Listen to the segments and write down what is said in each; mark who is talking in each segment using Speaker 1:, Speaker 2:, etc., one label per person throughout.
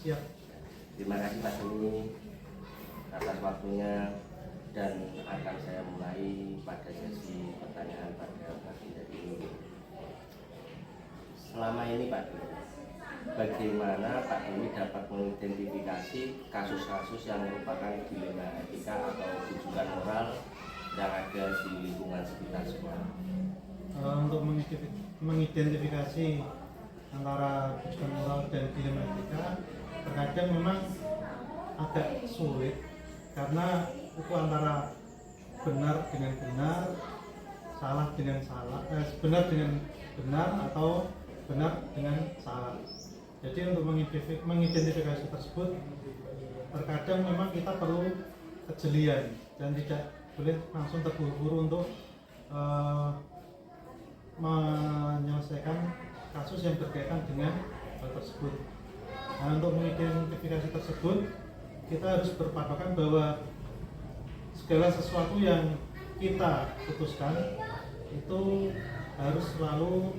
Speaker 1: Siap.
Speaker 2: Terima kasih Pak Doni atas waktunya, dan akan saya mulai pada sesi pertanyaan pada pagi hari ini. Selama ini Pak Doni, bagaimana Pak Doni dapat mengidentifikasi kasus-kasus yang merupakan dilema etika atau tujuan moral yang ada di lingkungan sekitar sekolah?
Speaker 1: Untuk mengidentifikasi antara tujuan moral dan dilema etika terkadang memang agak sulit, karena itu antara benar dengan benar, salah dengan salah, benar dengan benar atau benar dengan salah. Jadi untuk mengidentifikasi tersebut terkadang memang kita perlu kejelian dan tidak boleh langsung terburu-buru untuk menyelesaikan kasus yang berkaitan dengan hal tersebut. Nah, untuk mengidentifikasi tersebut kita harus berpatokan bahwa segala sesuatu yang kita putuskan itu harus selalu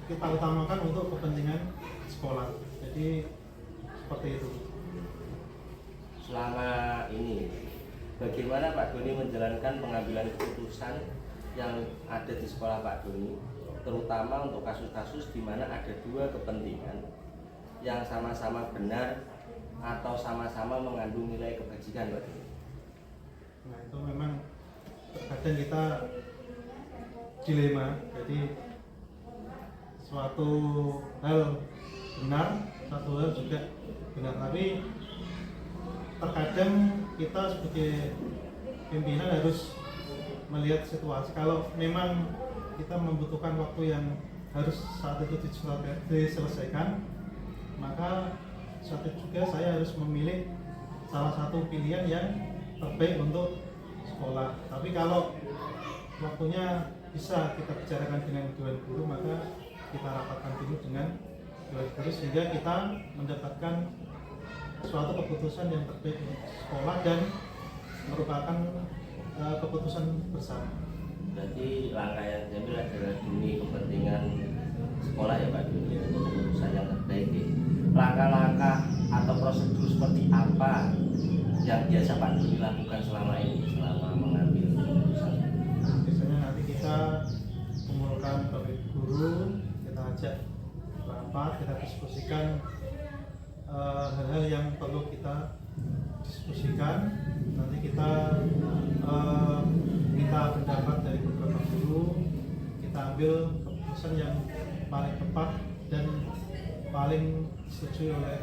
Speaker 1: kita utamakan untuk kepentingan sekolah. Jadi seperti itu.
Speaker 2: Selama ini bagaimana Pak Doni menjalankan pengambilan keputusan yang ada di sekolah Pak Doni, terutama untuk kasus-kasus di mana ada dua kepentingan yang sama-sama benar atau sama-sama mengandung nilai kebajikan Pak Doni?
Speaker 1: Nah, itu memang terkadang kita dilema. Jadi suatu hal benar, satu hal juga benar, tapi terkadang kita sebagai pimpinan harus melihat situasi. Kalau memang kita membutuhkan waktu yang harus saat itu diselesaikan, maka saat itu juga saya harus memilih salah satu pilihan yang terbaik untuk sekolah. Tapi kalau waktunya bisa kita bicarakan dengan Dewan Guru, maka kita rapatkan dulu dengan Dewan Guru sehingga kita mendapatkan suatu keputusan yang terbaik untuk sekolah dan merupakan keputusan bersama.
Speaker 2: Berarti langkah yang diambil adalah demi kepentingan sekolah ya Pak Doni, untuk keputusan yang terbaik. Langkah-langkah atau prosedur seperti apa yang biasa Pak Doni lakukan selama ini, selama mengambil keputusan?
Speaker 1: Biasanya nanti kita kumpulkan Bapak Guru, kita ajak rapat, kita diskusikan hal-hal yang perlu kita diskusikan. Nanti kita minta pendapat dari beberapa guru, kita ambil keputusan yang paling tepat dan paling disetujui oleh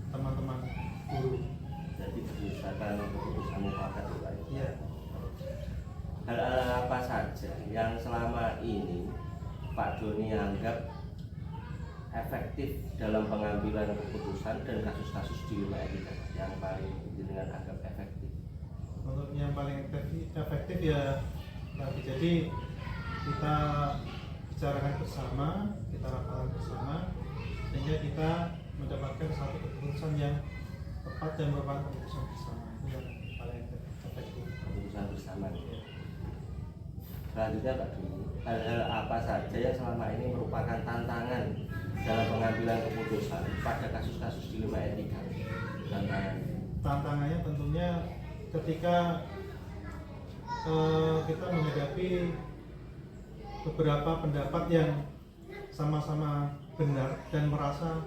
Speaker 1: teman-teman guru.
Speaker 2: Jadi berdasarkan keputusan mufakat itu Pak?
Speaker 1: Iya.
Speaker 2: Hal-hal apa saja yang selama ini Pak Doni anggap efektif dalam pengambilan keputusan dan kasus-kasus dilema etika yang paling dengan anggap efektif?
Speaker 1: Untuk yang paling efektif ya tadi, jadi kita bicarakan bersama, kita rapatkan bersama sehingga kita mendapatkan satu keputusan yang tepat dan merupakan keputusan bersama. Itu yang paling efektif.
Speaker 2: Keputusan bersama. Selanjutnya Pak Doni, hal-hal apa saja yang selama ini merupakan tantangan dalam pengambilan keputusan pada kasus-kasus dilema etika?
Speaker 1: Tantangannya tentunya ketika kita menghadapi beberapa pendapat yang sama-sama benar dan merasa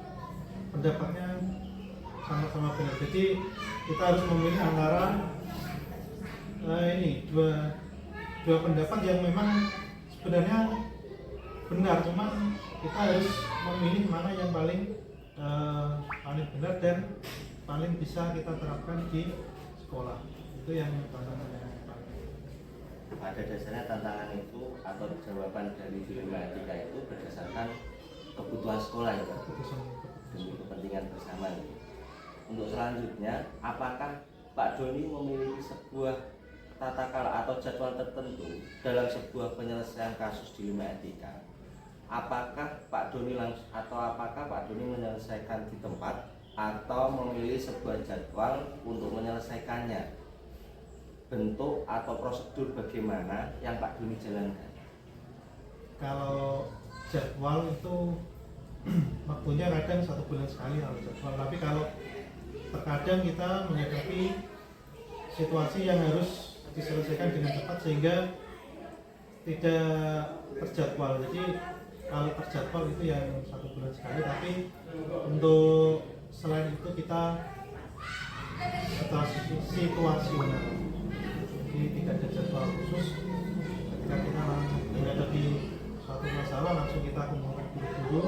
Speaker 1: pendapatnya sama-sama benar. Jadi kita harus memilih antara dua pendapat yang memang sebenarnya benar, cuman kita harus memilih mana yang paling benar dan paling bisa kita terapkan di sekolah. Itu yang tantangannya.
Speaker 2: Pada dasarnya tantangan itu atau jawaban dari dilema etika itu berdasarkan kebutuhan sekolah ya Pak, demi kepentingan bersama. Untuk selanjutnya, apakah Pak Doni memiliki sebuah tata cara atau jadwal tertentu dalam sebuah penyelesaian kasus dilema etika? Apakah Pak Doni menyelesaikan di tempat atau memilih sebuah jadwal untuk menyelesaikannya? Bentuk atau prosedur bagaimana yang Pak Doni jalankan?
Speaker 1: Kalau jadwal itu waktunya kadang 1 bulan sekali harus jadwal. Tapi kalau terkadang kita menghadapi situasi yang harus diselesaikan dengan cepat sehingga tidak terjadwal. Jadi kalau terjadwal itu yang 1 bulan sekali, tapi untuk selain itu kita situasional, jadi tidak ada jadwal khusus. Ketika kita menghadapi suatu masalah langsung kita kumpulkan guru-guru,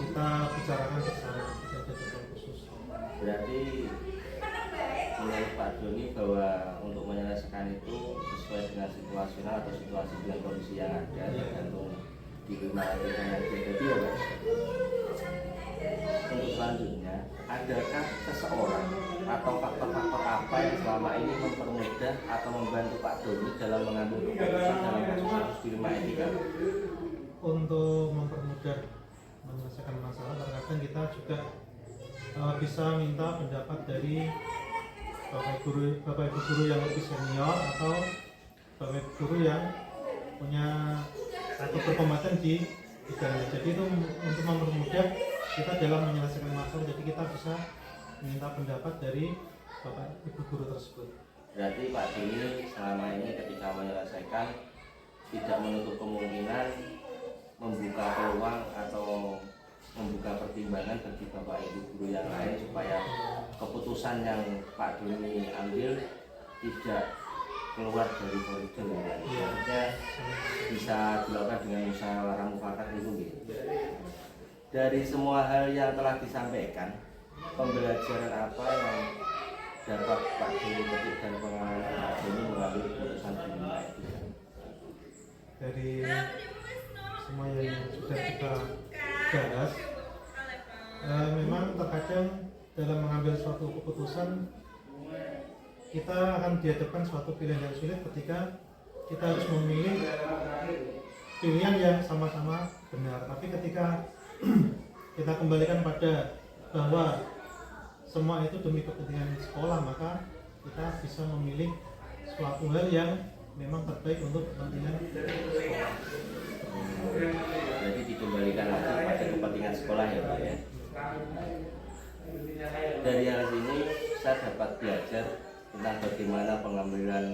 Speaker 1: kita bicarakan bersama, tidak ada jadwal khusus.
Speaker 2: Berarti menurut Pak Doni bahwa untuk menyelesaikan itu sesuai dengan situasional atau situasi dengan kondisi yang ada, tergantung di rumah etika yang dihadapi ya Pak. Untuk selanjutnya, adakah seseorang atau faktor-faktor apa yang selama ini mempermudah atau membantu Pak Doni dalam mengambil keputusan dalam kasus-kasus di rumah etika?
Speaker 1: Untuk mempermudah menyelesaikan masalah, terkadang kita juga bisa minta pendapat dari bapak ibu guru yang lebih senior atau bapak ibu guru yang punya atau berkompeten di bidangnya. Jadi itu untuk mempermudah kita dalam menyelesaikan masalah, jadi kita bisa minta pendapat dari bapak ibu guru tersebut.
Speaker 2: Berarti Pak Doni selama ini ketika menyelesaikan tidak menutup kemungkinan membuka peluang atau membuka pertimbangan bagi bapak ibu guru yang lain supaya keputusan yang Pak Doni ambil tidak keluar dari koridor ya. Maksudnya bisa dilakukan dengan musyawarah mufakat itu gitu. Dari semua hal yang telah disampaikan, pembelajaran apa yang dapat Pak Doni petik dan pengalaman Pak Doni mengambil keputusan di rumah itu?
Speaker 1: Dari semua yang sudah kita bahas, memang terkadang dalam mengambil suatu keputusan kita akan dihadapkan suatu pilihan yang sulit ketika kita harus memilih pilihan yang sama-sama benar. Tapi ketika kita kembalikan pada bahwa semua itu demi kepentingan sekolah, maka kita bisa memilih suatu hal yang memang terbaik untuk kepentingan sekolah.
Speaker 2: Jadi dikembalikan lagi pada kepentingan sekolah ya Pak ya. Dari hal ini saya dapat belajar tentang bagaimana pengambilan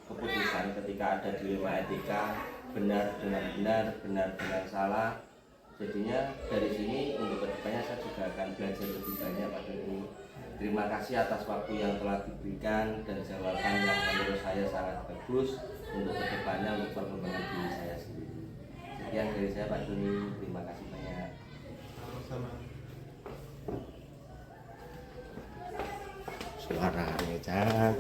Speaker 2: keputusan ketika ada dilema etika, benar dengan benar, benar dengan salah. Jadinya dari sini untuk kedepannya saya juga akan belajar lebih banyak Pak Doni. Terima kasih atas waktu yang telah diberikan dan jawaban yang menurut saya sangat bagus untuk kedepannya untuk perkembangan diri saya sendiri. Sekian dari saya Pak Doni, terima kasih banyak.
Speaker 1: Sama.
Speaker 2: Suaranya cacat.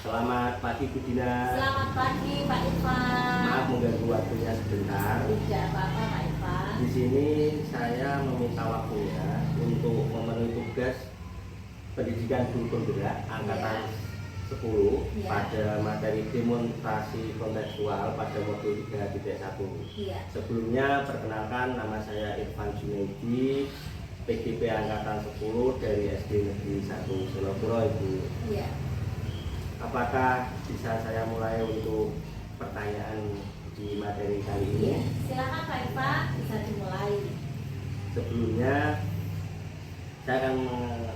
Speaker 2: Selamat pagi Bu Dina.
Speaker 3: Selamat pagi Pak Irfan.
Speaker 2: Maaf mengganggu waktunya sebentar.
Speaker 3: Tidak apa-apa Pak Irfan.
Speaker 2: Di sini saya meminta waktunya untuk memenuhi tugas pendidikan guru penggerak angkatan 10 pada materi demonstrasi kontekstual pada modul 3.1. Sebelumnya perkenalkan, nama saya Irfan Junaidi, PGP angkatan 10 dari SD Negeri 1 Selopuro Ibu. Apakah bisa saya mulai untuk pertanyaan di materi kali ini?
Speaker 3: Silakan Pak Irfan, bisa dimulai.
Speaker 2: Sebelumnya saya akan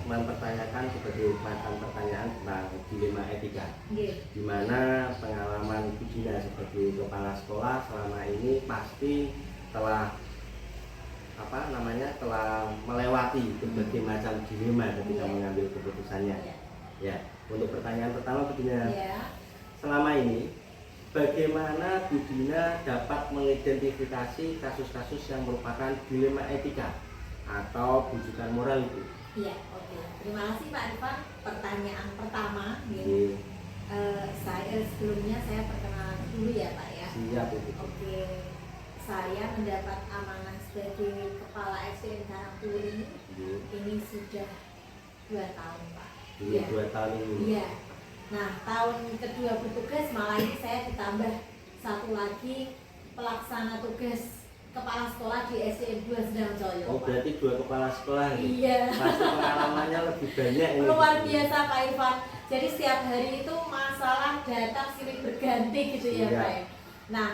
Speaker 2: mempertanyakan sebagai macam pertanyaan tentang dilema etika, di mana pengalaman Bu Dina sebagai kepala sekolah selama ini pasti telah telah melewati berbagai macam dilema ketika mengambil keputusannya. Ya, untuk pertanyaan pertama Bu Dina, selama ini bagaimana Bu Dina dapat mengidentifikasi kasus-kasus yang merupakan dilema etika atau bujukan moral itu?
Speaker 3: Terima kasih Pak Irfan. Pertanyaan pertama, sebelumnya saya perkenalan dulu ya Pak ya.
Speaker 2: Siap itu.
Speaker 3: Saya mendapat amanah sebagai kepala SDN Karangturi ini sudah 2 tahun Pak.
Speaker 2: 2 tahun ini.
Speaker 3: Nah, tahun kedua bertugas malah ini saya ditambah satu lagi pelaksana tugas kepala sekolah di SDN 2 Sedangjoyo.
Speaker 2: Oh, berarti 2 kepala sekolah.
Speaker 3: Iya.
Speaker 2: Pasti pengalamannya lebih banyak ini.
Speaker 3: Luar biasa Pak Irfan. Jadi setiap hari itu masalah datang silih berganti gitu ya
Speaker 2: Iya.
Speaker 3: Pak ya. Nah,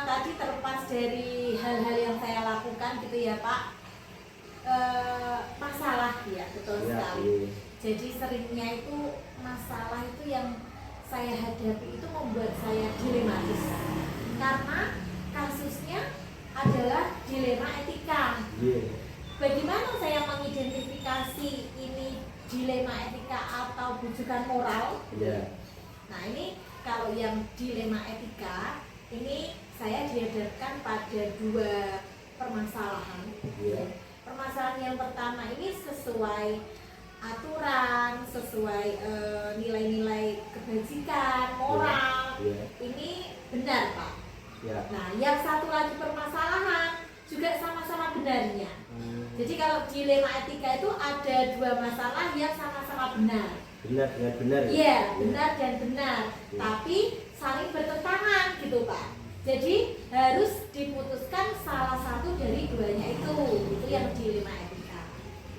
Speaker 3: tadi terlepas dari hal-hal yang saya lakukan gitu ya Pak, masalah ya betul
Speaker 2: Iya,
Speaker 3: sekali.
Speaker 2: iya.
Speaker 3: Jadi seringnya itu masalah itu yang saya hadapi itu membuat saya dilematis karena kasusnya adalah dilema etika.
Speaker 2: Iya.
Speaker 3: Bagaimana saya mengidentifikasi ini dilema etika atau bujukan moral?
Speaker 2: Iya.
Speaker 3: Nah ini kalau yang dilema etika ini saya dihadapkan pada dua permasalahan.
Speaker 2: Iya.
Speaker 3: Permasalahan yang pertama ini sesuai aturan, sesuai nilai-nilai kebajikan, moral.
Speaker 2: Iya.
Speaker 3: Ini benar Pak.
Speaker 2: Iya.
Speaker 3: Nah yang satu lagi permasalahan juga sama-sama benarnya. Jadi kalau dilema etika itu ada dua masalah yang sama-sama benar.
Speaker 2: Benar dengan benar. Ya?
Speaker 3: Iya, benar dan benar.
Speaker 2: Ya.
Speaker 3: Tapi saling bertentangan gitu Pak. Jadi harus diputuskan salah satu dari duanya itu. Itu yang dilema etika.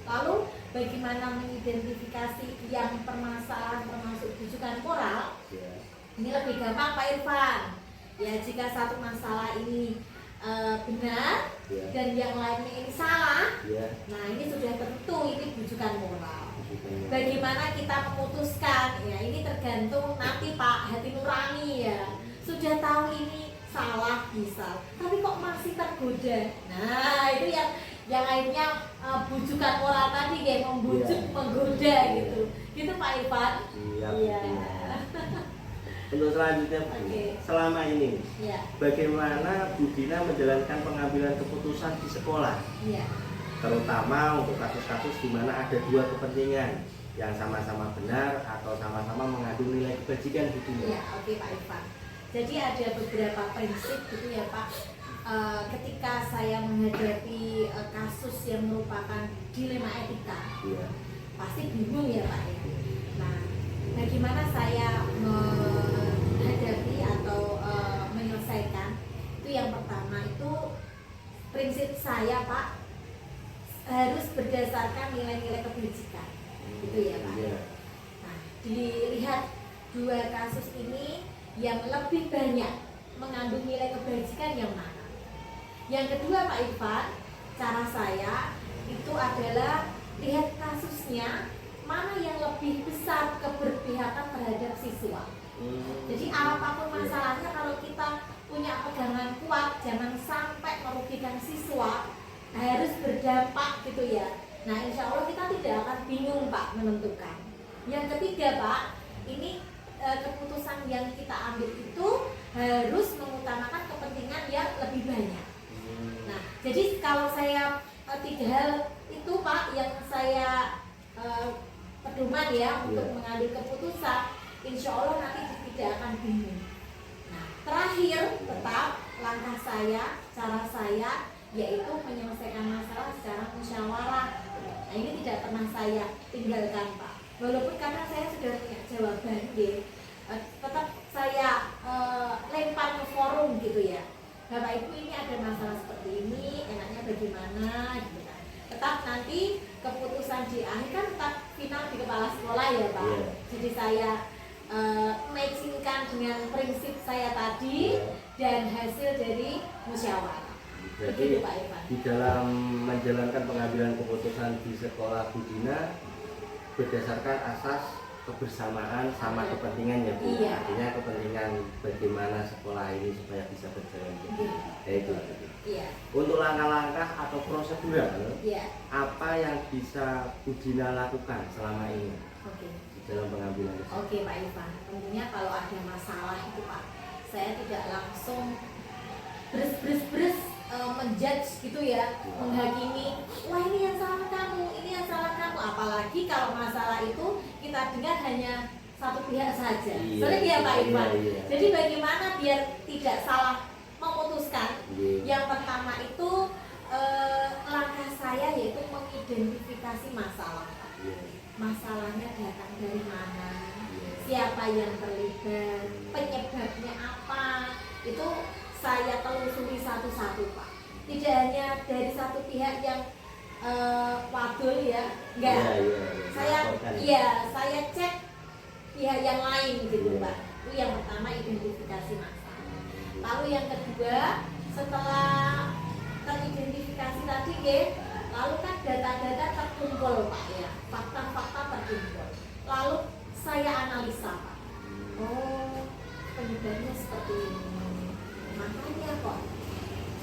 Speaker 3: Lalu bagaimana mengidentifikasi yang permasalahan termasuk bujukan moral?
Speaker 2: Ya.
Speaker 3: Ini lebih gampang Pak Irfan. Ya jika satu masalah ini benar
Speaker 2: Ya.
Speaker 3: dan yang lainnya ini salah,
Speaker 2: Ya.
Speaker 3: nah ini sudah tentu ini bujukan moral.
Speaker 2: Bujukan.
Speaker 3: Bagaimana kita memutuskan? Ya ini tergantung nanti Pak hati nurani ya. Sudah tahu ini salah misal, tapi kok masih tergoda. Nah itu yang akhirnya bujukan moral tadi kayak membujuk,
Speaker 2: Ya.
Speaker 3: menggoda gitu. Gitu Pak Irfan.
Speaker 2: Iya.
Speaker 3: Iya.
Speaker 2: Untuk selanjutnya Bu,
Speaker 3: Oke.
Speaker 2: selama ini
Speaker 3: Iya.
Speaker 2: bagaimana Bu Dina menjalankan pengambilan keputusan di sekolah,
Speaker 3: Iya.
Speaker 2: terutama untuk kasus-kasus di mana ada dua kepentingan yang sama-sama benar atau sama-sama mengandung nilai kebajikan Bu Dina?
Speaker 3: Iya, oke Pak Irfan. Jadi ada beberapa prinsip gitu ya Pak. Ketika saya menghadapi kasus yang merupakan dilema etika,
Speaker 2: Iya.
Speaker 3: pasti bingung ya Pak ya. Nah, bagaimana saya menghadapi atau menyelesaikan? Itu yang pertama itu prinsip saya Pak harus berdasarkan nilai-nilai kebajikan, gitu ya Pak.
Speaker 2: Iya.
Speaker 3: Nah, dilihat dua kasus ini yang lebih banyak mengandung nilai kebajikan yang mana? Yang kedua Pak Irfan, cara saya itu adalah lihat kasusnya mana yang lebih besar keberpihakan terhadap siswa. Jadi apapun masalahnya kalau kita punya pegangan kuat jangan sampai merugikan siswa, harus berdampak gitu ya. Nah insya Allah kita tidak akan bingung Pak menentukan. Yang ketiga Pak, ini keputusan yang kita ambil itu harus mengutamakan kepentingan yang lebih banyak. Nah jadi kalau saya tiga hal itu Pak yang saya pedoman ya untuk mengambil keputusan, insya Allah nanti tidak akan bingung. Nah terakhir tetap langkah saya, cara saya yaitu menyelesaikan masalah secara musyawarah. Nah ini tidak pernah saya tinggalkan Pak. Walaupun karena saya sudah punya jawaban, tetap saya lempar ke forum gitu ya. Bapak Ibu ini ada masalah seperti ini, enaknya bagaimana gitu kan. Tetap nanti keputusan di akhir kan tetap final di kepala sekolah ya Pak.
Speaker 2: Yeah.
Speaker 3: Jadi saya matchingkan dengan prinsip saya tadi dan hasil dari musyawarah.
Speaker 2: Jadi
Speaker 3: Begitu Pak Irfan.
Speaker 2: di dalam menjalankan pengambilan keputusan di sekolah Bu Dina berdasarkan asas kebersamaan sama kepentingan ya Bu.
Speaker 3: Iya.
Speaker 2: Artinya kepentingan bagaimana sekolah ini supaya bisa berjalan gitu.
Speaker 3: Iya.
Speaker 2: Ya itu.
Speaker 3: Iya.
Speaker 2: Untuk langkah-langkah atau prosedural
Speaker 3: Iya.
Speaker 2: apa yang bisa Bu Dina lakukan selama ini
Speaker 3: Oke.
Speaker 2: di dalam pengambilan keputusan?
Speaker 3: Oke Pak Irfan, tentunya kalau ada masalah itu Pak, saya tidak langsung beres menjudge gitu ya, menghakimi, wah ini yang salah kamu, ini yang salah kamu. Apalagi kalau masalah itu kita dengar hanya satu pihak saja.
Speaker 2: Iya,
Speaker 3: Sering ya Pak Irfan.
Speaker 2: iya.
Speaker 3: Jadi bagaimana biar tidak salah memutuskan?
Speaker 2: Iya.
Speaker 3: Yang pertama itu langkah saya yaitu mengidentifikasi masalah.
Speaker 2: Iya.
Speaker 3: Masalahnya datang dari mana,
Speaker 2: Iya.
Speaker 3: siapa yang terlibat, penyebabnya apa, itu saya telusuri satu-satu Pak. Tidak hanya dari satu pihak yang wadul ya, enggak.
Speaker 2: Iya.
Speaker 3: Saya
Speaker 2: Melaporkan.
Speaker 3: iya, saya cek Lalu yang kedua, setelah teridentifikasi tadi nggih, lalu kan data-data terkumpul Pak ya, fakta-fakta terkumpul. Lalu saya analisa Pak. Oh, penyebabnya seperti ini. Makanya kok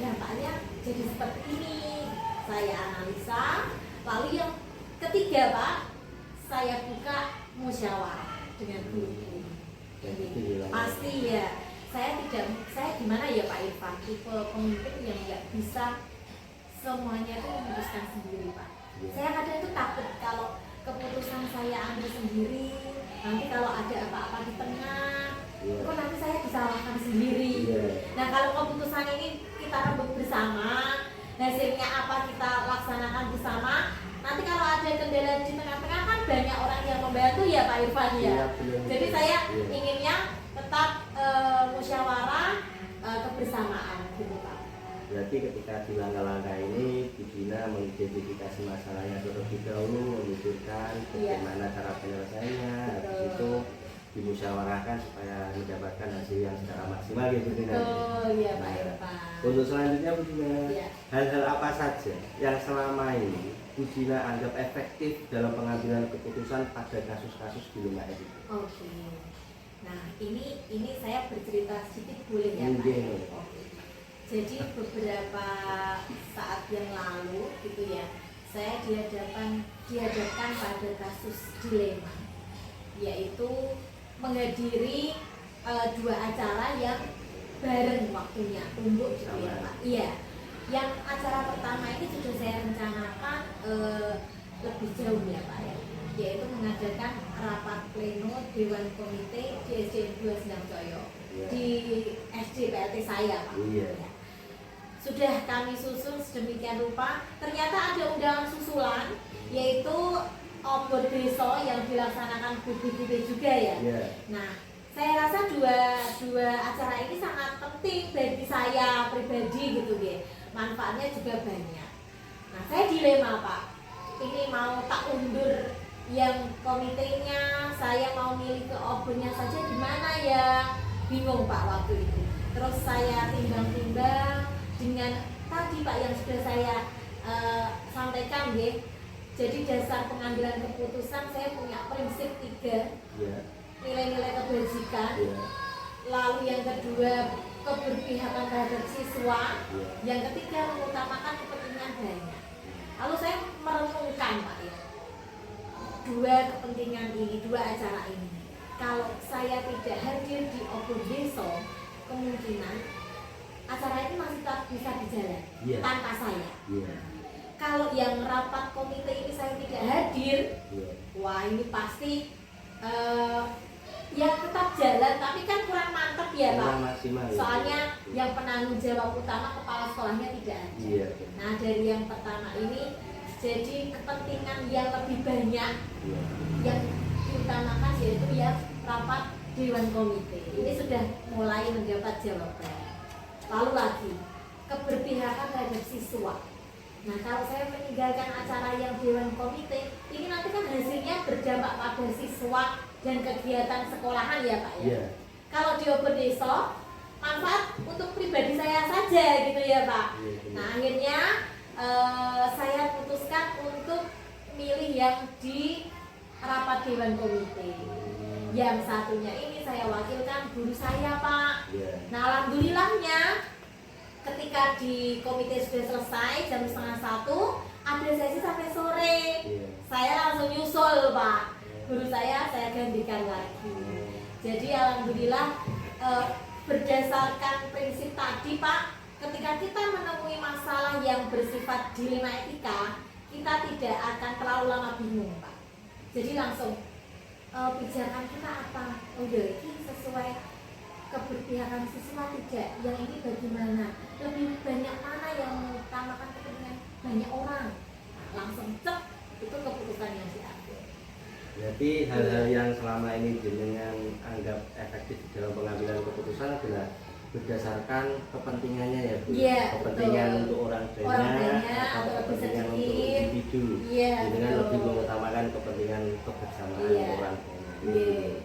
Speaker 3: dampaknya jadi seperti ini. Saya analisa. Lalu yang ketiga Pak, saya buka musyawarah dengan guru. Jadi pasti ya. Saya gimana ya Pak Irfan, tipe pemimpin yang nggak bisa semuanya itu memutuskan sendiri Pak. Saya kadang itu takut kalau keputusan saya ambil sendiri, nanti kalau ada apa-apa di tengah, kok nanti saya disalahkan sendiri. Nah kalau keputusan ini kita rembuk bersama, hasilnya apa kita laksanakan bersama, nanti kalau ada kendala di tengah-tengah kan banyak orang yang membantu ya Pak Irfan ya. Jadi saya inginnya tetap musyawarah kebersamaan gitu Pak.
Speaker 2: Berarti ketika di langkah-langkah ini dibina mengidentifikasi masalahnya terlebih dahulu, memikirkan bagaimana cara penyelesaiannya, habis itu dimusyawarahkan supaya mendapatkan hasil yang secara maksimal gitu Bina.
Speaker 3: Oh iya Pak Irfan.
Speaker 2: Untuk selanjutnya Bu Gina,
Speaker 3: Iya.
Speaker 2: hal-hal apa saja yang selama ini Bu Gina anggap efektif dalam pengambilan keputusan pada kasus-kasus di rumah itu?
Speaker 3: Oke. Nah ini saya bercerita sedikit boleh ya Pak? Oke. Jadi beberapa saat yang lalu gitu ya, saya dihadapkan pada kasus dilema, yaitu menghadiri dua acara yang bareng waktunya untuk gitu ya Pak. Iya. Yang acara pertama ini sudah saya rencanakan lebih jauh ya Pak ya, yaitu mengadakan rapat pleno Dewan Komite di SDN 2 Sendangcoyo di SD PLT saya Pak. Ya. Sudah kami susun sedemikian rupa, ternyata ada undangan susulan yaitu Ombud Deso yang dilaksanakan BPDB juga ya. Nah, saya rasa dua acara ini sangat penting bagi saya pribadi gitu ya. Manfaatnya juga banyak. Nah, saya dilema Pak. Ini mau tak undur yang komitenya, saya mau milih ke Obudnya saja gimana ya? Bingung Pak waktu itu. Terus saya timbang-timbang dengan tadi Pak yang sudah saya sampaikan ya. Jadi dasar pengambilan keputusan saya punya prinsip 3. Nilai-nilai kebajikan. Lalu yang kedua keberpihakan terhadap siswa. Yang ketiga mengutamakan kepentingan banyak. Lalu saya merenungkan Pak ya, dua kepentingan ini, dua acara ini. Kalau saya tidak hadir di Obud Deso, kemungkinan acara ini masih tetap bisa berjalan tanpa saya. Kalau yang rapat komite ini saya tidak hadir, wah ini pasti ya tetap jalan, tapi kan kurang mantap ya Pak. Soalnya yang penanggung jawab utama kepala sekolahnya tidak ada. Nah dari yang pertama ini jadi kepentingan yang lebih banyak yang diutamakan yaitu ya rapat Dewan Komite. Ini sudah mulai mendapat jawaban. Lalu lagi keberpihakan terhadap siswa. Nah kalau saya meninggalkan acara yang Dewan Komite, ini nanti kan hasilnya berdampak pada siswa dan kegiatan sekolahan ya Pak ya. Kalau di Obud Deso, manfaat untuk pribadi saya saja gitu ya Pak. Nah akhirnya saya putuskan untuk milih yang di rapat Dewan Komite. Yang satunya ini saya wakilkan guru saya Pak. Nah alhamdulillahnya ketika di komite sudah selesai jam 12:30, ada sesi sampai sore. Saya langsung nyusul Pak. Guru saya gantikan lagi. Jadi alhamdulillah berdasarkan prinsip tadi Pak, ketika kita menemui masalah yang bersifat dilema etika, kita tidak akan terlalu lama bingung Pak. Jadi langsung pijakan kita apa? Oh ya ini sesuai keberpihakan siswa tidak? Yang ini bagaimana? Lebih banyak mana yang mengutamakan kepentingan banyak orang? Nah, langsung cek itu keputusan yang diambil.
Speaker 2: Berarti hal-hal yang selama ini dengan anggap efektif dalam pengambilan keputusan adalah berdasarkan kepentingannya ya Bu. Kepentingan betul. Untuk orang banyak atau kepentingan untuk individu. Dengan lebih mengutamakan kepentingan kebersamaan orang banyak.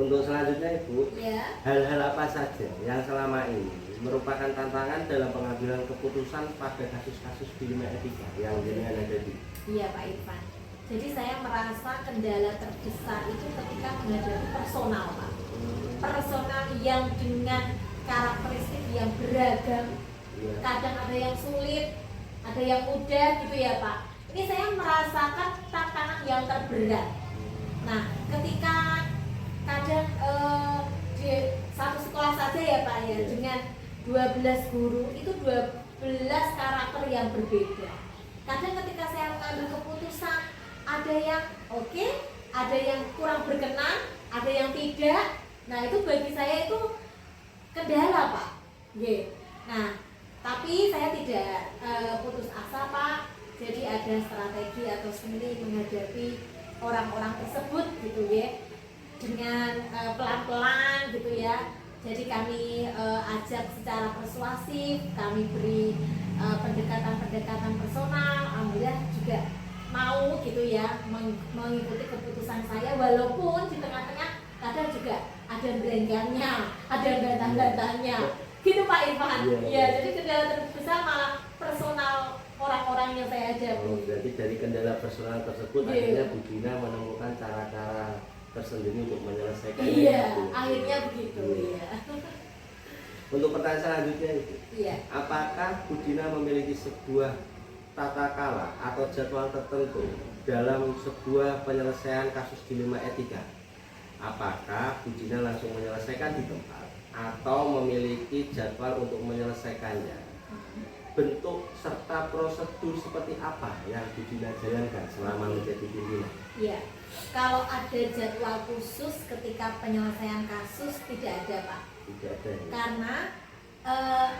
Speaker 2: Untuk selanjutnya Ibu,
Speaker 3: Ya.
Speaker 2: hal-hal apa saja yang selama ini merupakan tantangan dalam pengambilan keputusan pada kasus-kasus dilema etika yang jenengan ada di?
Speaker 3: Iya Pak Irfan. Jadi saya merasa kendala terbesar itu ketika menghadapi personal Pak. Personal yang dengan karakteristik yang beragam.
Speaker 2: Iya.
Speaker 3: Kadang ada yang sulit, ada yang mudah gitu ya Pak. Ini saya merasakan tantangan yang terberat. Nah, ketika kadang di satu sekolah saja ya Pak ya,
Speaker 2: Iya.
Speaker 3: dengan 12 guru itu 12 karakter yang berbeda. Kadang ketika saya mengambil keputusan, ada yang oke, ada yang kurang berkenan, ada yang tidak. Nah, itu bagi saya itu kendala Pak. Nggih. Nah, tapi saya tidak putus asa Pak. Jadi ada strategi atau seni menghadapi orang-orang tersebut gitu ya, dengan pelan-pelan gitu ya. Jadi kami ajak secara persuasif, kami beri pendekatan-pendekatan personal. Alhamdulillah juga mau gitu ya mengikuti keputusan saya, walaupun di tengah-tengah kadang juga ada berenggangnya, ada bantah-bantahnya gitu Pak Irfan. Ya, jadi kendala terbesar malah personal orang-orang yang saya ajak.
Speaker 2: Berarti dari kendala personal tersebut
Speaker 3: Iya.
Speaker 2: akhirnya Bu Dina menemukan cara-cara tersendiri untuk menyelesaikannya.
Speaker 3: Iya,
Speaker 2: Bu.
Speaker 3: akhirnya begitu ya.
Speaker 2: Untuk pertanyaan selanjutnya Ibu,
Speaker 3: Iya.
Speaker 2: apakah Bu Dina memiliki sebuah tata kala atau jadwal tertentu dalam sebuah penyelesaian kasus dilema etika? Apakah Bu Dina langsung menyelesaikan di tempat atau memiliki jadwal untuk menyelesaikannya? Bentuk serta prosedur seperti apa yang Bu Dina jalankan selama menjadi pimpinan?
Speaker 3: Iya. Kalau ada jadwal khusus ketika penyelesaian kasus tidak ada Pak.
Speaker 2: Tidak ada ya?
Speaker 3: Karena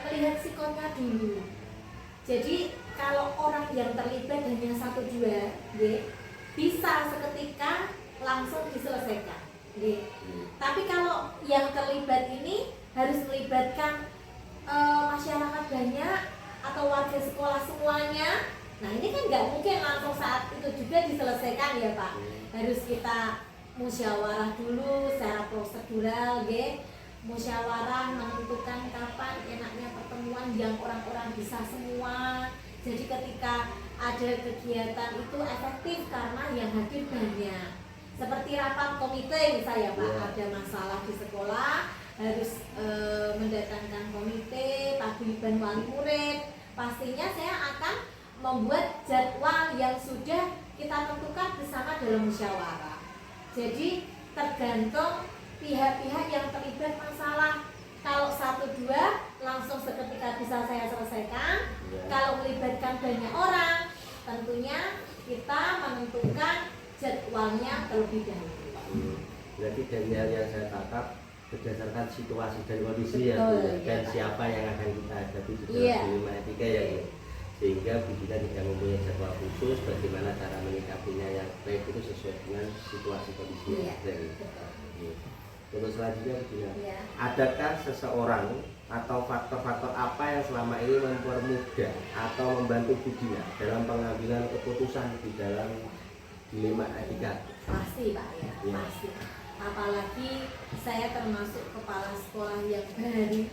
Speaker 3: melihat sikonya dulu. Jadi kalau orang yang terlibat hanya 1-2, bisa seketika langsung diselesaikan. Tapi kalau yang terlibat ini harus melibatkan masyarakat banyak atau warga sekolah semuanya. Nah, ini kan nggak mungkin langsung saat itu juga diselesaikan ya Pak. Harus kita musyawarah dulu secara prosedural, musyawarah menentukan kapan enaknya pertemuan yang orang-orang bisa semua. Jadi ketika ada kegiatan itu efektif karena yang hadir banyak. Seperti rapat komite misalnya Pak, ada masalah di sekolah, harus mendatangkan komite, paguyuban wali murid. Pastinya saya akan membuat jadwal yang sudah kita tentukan bersama dalam musyawarah. Jadi tergantung pihak-pihak yang terlibat masalah. Kalau 1-2 langsung seketika bisa saya selesaikan. Kalau melibatkan banyak orang, tentunya kita menentukan jadwalnya terlebih dahulu.
Speaker 2: Berarti dari hal yang saya tangkap berdasarkan situasi dan kondisi ya,
Speaker 3: Betul,
Speaker 2: Bu,
Speaker 3: ya,
Speaker 2: dan
Speaker 3: Pak.
Speaker 2: siapa yang akan kita hadapi di
Speaker 3: Iya.
Speaker 2: dalam dilema etika ya, Bu. Sehingga Bu Dina tidak mempunyai jadwal khusus bagaimana cara menyikapinya yang baik itu sesuai dengan situasi kondisi yang
Speaker 3: Iya,
Speaker 2: ada.
Speaker 3: betul.
Speaker 2: Untuk selanjutnya Bu Dina,
Speaker 3: Iya.
Speaker 2: adakah seseorang atau faktor-faktor apa yang selama ini mempermudah atau membantu Bu Dina dalam pengambilan keputusan di dalam dilema etika?
Speaker 3: Pasti Pak ya,
Speaker 2: Iya.
Speaker 3: pasti. Apalagi saya termasuk kepala sekolah yang baru,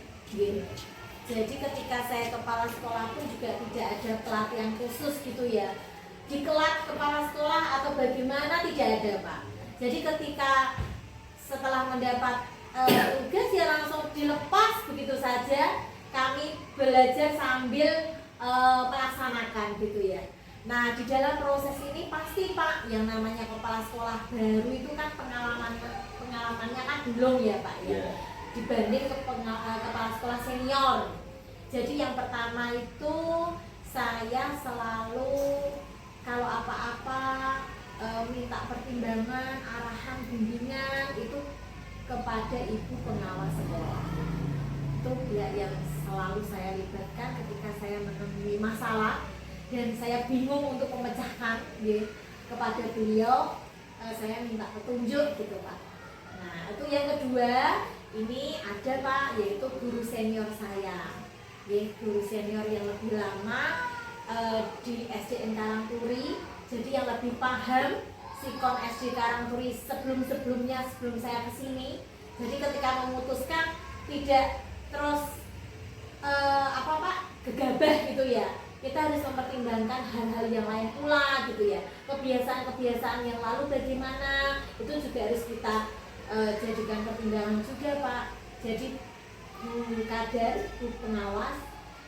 Speaker 3: jadi ketika saya kepala sekolah pun juga tidak ada pelatihan khusus gitu ya. Diklat kepala sekolah atau bagaimana tidak ada Pak. Jadi ketika setelah mendapat tugas ya langsung dilepas begitu saja. Kami belajar sambil melaksanakan gitu ya. Nah, di dalam proses ini pasti Pak, yang namanya kepala sekolah baru itu kan pengalamannya kan belum ya Pak ya, dibanding kepala sekolah senior. Jadi yang pertama itu saya selalu kalau apa-apa minta pertimbangan, arahan, bimbingan itu kepada ibu pengawas sekolah. Itu pihak yang selalu saya libatkan ketika saya menemui masalah dan saya bingung untuk memecahkan kepada beliau, saya minta petunjuk gitu Pak. Nah, itu yang kedua, ini ada Pak, yaitu guru senior saya, guru senior yang lebih lama di SDN Karangturi, jadi yang lebih paham Sikon SD Karangturi sebelum-sebelumnya sebelum saya kesini. Jadi ketika memutuskan tidak terus apa Pak gegabah gitu ya, kita harus mempertimbangkan hal-hal yang lain pula gitu ya. Kebiasaan-kebiasaan yang lalu bagaimana itu juga harus kita jadikan pertimbangan juga Pak. Jadi guru kader, guru pengawas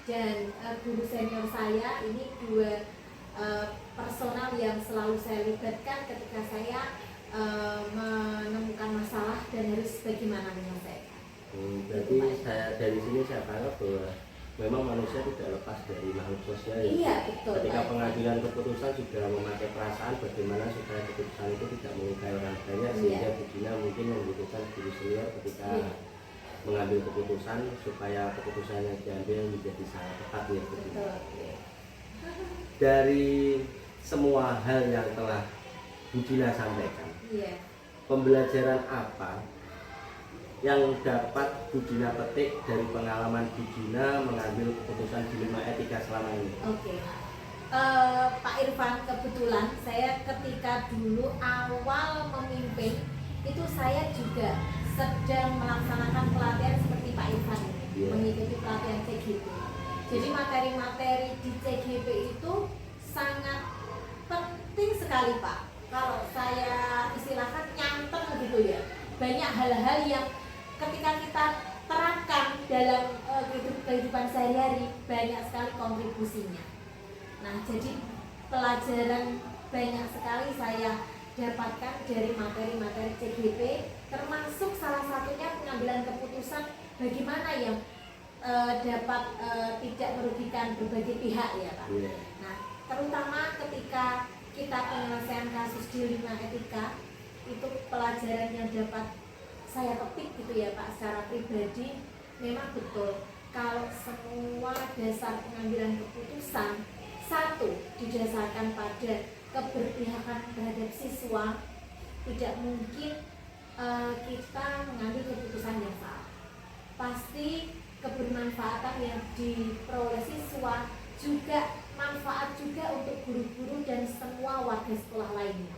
Speaker 3: dan guru senior saya ini dua personal yang selalu saya libatkan ketika saya menemukan masalah dan harus bagaimana menyelesaikan.
Speaker 2: Berarti saya dari sini saya tangkap bahwa memang manusia tidak lepas dari makhluk sosial.
Speaker 3: Iya, betul.
Speaker 2: Ketika pengambilan keputusan juga memakai perasaan bagaimana supaya keputusan itu tidak melukai orang banyak, sehingga Bu Dina mungkin membutuhkan guru senior ketika mengambil keputusan supaya keputusan yang diambil menjadi sangat tepat ya Bu Dina.
Speaker 3: Betul.
Speaker 2: Dari semua hal yang telah Bu Dina sampaikan, pembelajaran apa yang dapat Bu Dina petik dari pengalaman Bu Dina mengambil keputusan dilema etika selama ini?
Speaker 3: Oke. Pak Irfan, kebetulan saya ketika dulu awal memimpin itu saya juga sedang melaksanakan pelatihan seperti Pak Irfan ini, mengikuti pelatihan CGP. Jadi materi-materi di CGP itu sangat penting sekali Pak. Kalau saya istilahkan nyantem gitu ya, banyak hal-hal yang ketika kita terapkan dalam kehidupan sehari-hari banyak sekali kontribusinya. Nah, jadi pelajaran banyak sekali saya dapatkan dari materi-materi CGP, termasuk salah satunya pengambilan keputusan bagaimana yang dapat tidak merugikan berbagai pihak ya Pak. Nah, terutama ketika kita penyelesaian kasus dilema etika, itu pelajaran yang dapat saya petik gitu ya Pak secara pribadi. Memang betul kalau semua dasar pengambilan keputusan satu didasarkan pada keberpihakan terhadap siswa, tidak mungkin kita mengambil keputusan yang salah. Pasti kebermanfaatan yang diperoleh siswa juga manfaat juga untuk guru-guru dan semua warga sekolah lainnya.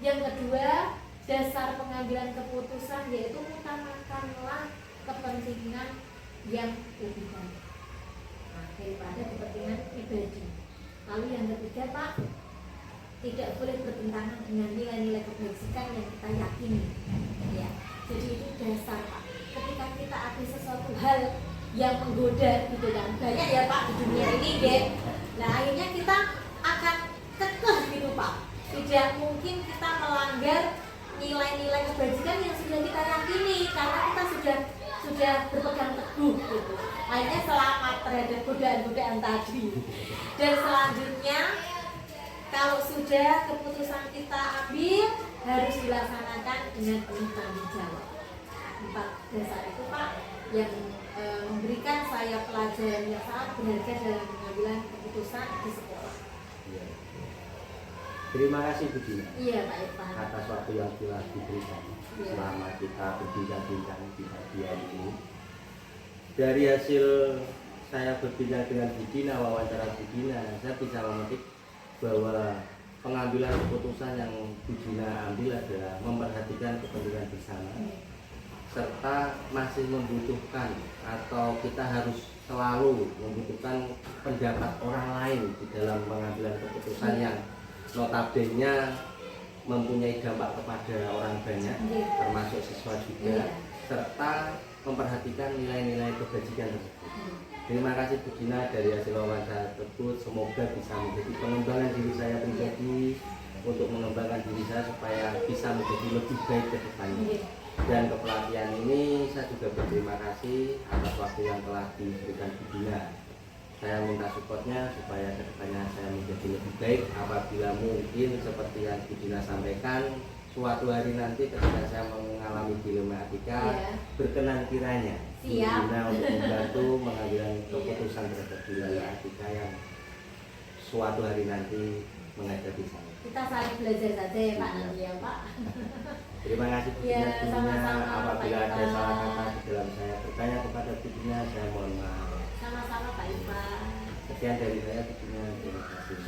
Speaker 3: Yang kedua, dasar pengambilan keputusan yaitu utamakanlah kepentingan yang lebih baik daripada kepentingan pribadi. Lalu yang ketiga Pak, tidak boleh bertentangan dengan nilai-nilai kebajikan yang kita yakini ya. Jadi itu dasar Pak. Ketika kita ada sesuatu hal yang menggoda gitu kan, banyak ya Pak di dunia ini deh. Nah akhirnya kita akan kekeh gitu Pak. Tidak mungkin kita melanggar nilai-nilai kebajikan yang sudah kita yakini karena kita sudah berpegang teguh gitu. Akhirnya selamat terhadap godaan-godaan tadi. Dan selanjutnya kalau sudah keputusan kita ambil harus dilaksanakan dengan penuh tanggung jawab. 4 dasar itu Pak yang memberikan saya pelajaran yang sangat berharga dalam pengambilan keputusan di sekolah.
Speaker 2: Terima kasih Bu Dina.
Speaker 3: Iya Pak Irfan.
Speaker 2: Atas waktu yang telah diberikan selama kita berbincang-bincang di pagi hari ini. Dari hasil saya berbincang dengan Bu Dina, wawancara Bu Dina, saya bisa memetik bahwa pengambilan keputusan yang Bu Dina ambil adalah memperhatikan kepentingan bersama, serta masih membutuhkan atau kita harus selalu membutuhkan pendapat orang lain di dalam pengambilan keputusan yang notabene mempunyai dampak kepada orang banyak, termasuk siswa juga, serta memperhatikan nilai-nilai kebajikan tersebut. Terima kasih Bu Dina dari hasil wawancara tersebut. Semoga bisa menjadi pengembangan diri saya pribadi, untuk mengembangkan diri saya supaya bisa menjadi lebih baik ke depannya. Dan kepelatihan ini saya juga berterima kasih atas waktu yang telah diberikan Bu Dina. Saya minta supportnya supaya kedepannya saya menjadi lebih baik. Apabila mungkin seperti yang Bu Dina sampaikan, suatu hari nanti ketika saya mengalami dilema etika, berkenan kiranya Bu Dina untuk membantu mengambil keputusan terhadap dilema etika yang suatu hari nanti menghadapi saya.
Speaker 3: Kita saling belajar saja ya Pak nanti ya Pak.
Speaker 2: Terima kasih Bu Dina. Apabila ada salah kata di dalam saya bertanya kepada Bu Dina, saya mohon maaf.
Speaker 3: Sama-sama Pak Irfan.
Speaker 2: Sekian dari saya, Bu Dina. Terima kasih.